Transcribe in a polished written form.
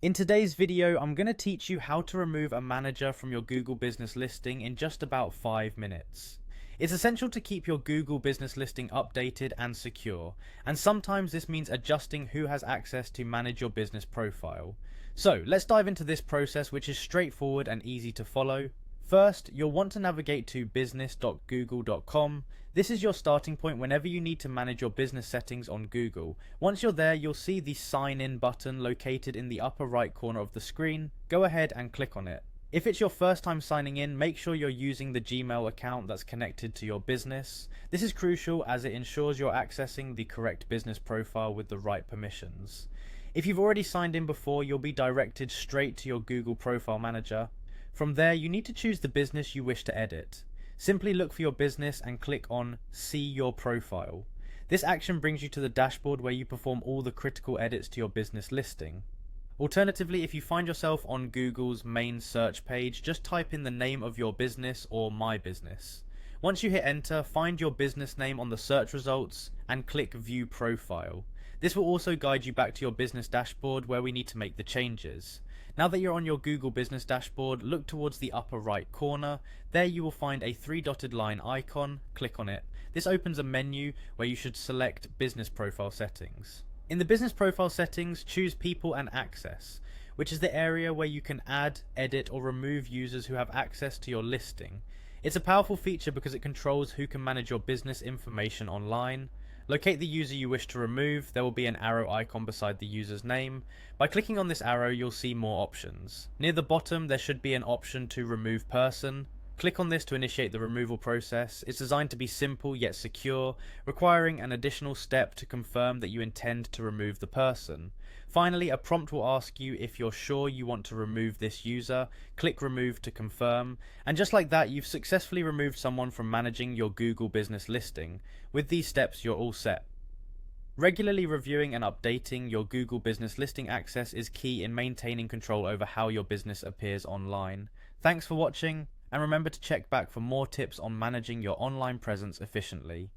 In today's video, I'm going to teach you how to remove a manager from your Google Business listing in just about 5 minutes. It's essential to keep your Google Business listing updated and secure, and sometimes this means adjusting who has access to manage your business profile. So let's dive into this process, which is straightforward and easy to follow. First, you'll want to navigate to business.google.com. This is your starting point whenever you need to manage your business settings on Google. Once you're there, you'll see the Sign In button located in the upper right corner of the screen. Go ahead and click on it. If it's your first time signing in, make sure you're using the Gmail account that's connected to your business. This is crucial as it ensures you're accessing the correct business profile with the right permissions. If you've already signed in before, you'll be directed straight to your Google Profile Manager. From there, you need to choose the business you wish to edit. Simply look for your business and click on See Your Profile. This action brings you to the dashboard where you perform all the critical edits to your business listing. Alternatively, if you find yourself on Google's main search page, just type in the name of your business or My Business. Once you hit enter, find your business name on the search results and click View Profile. This will also guide you back to your business dashboard where we need to make the changes. Now that you're on your Google Business dashboard, look towards the upper right corner. There you will find a three-dotted line icon. Click on it. This opens a menu where you should select Business Profile Settings. In the Business Profile Settings, choose People and Access, which is the area where you can add, edit, or remove users who have access to your listing. It's a powerful feature because it controls who can manage your business information online. Locate the user you wish to remove. There will be an arrow icon beside the user's name. By clicking on this arrow, you'll see more options. Near the bottom, there should be an option to remove person. Click on this to initiate the removal process. It's designed to be simple yet secure, requiring an additional step to confirm that you intend to remove the person. Finally, a prompt will ask you if you're sure you want to remove this user. Click Remove to confirm. And just like that, you've successfully removed someone from managing your Google Business listing. With these steps, you're all set. Regularly reviewing and updating your Google Business listing access is key in maintaining control over how your business appears online. Thanks for watching, and remember to check back for more tips on managing your online presence efficiently.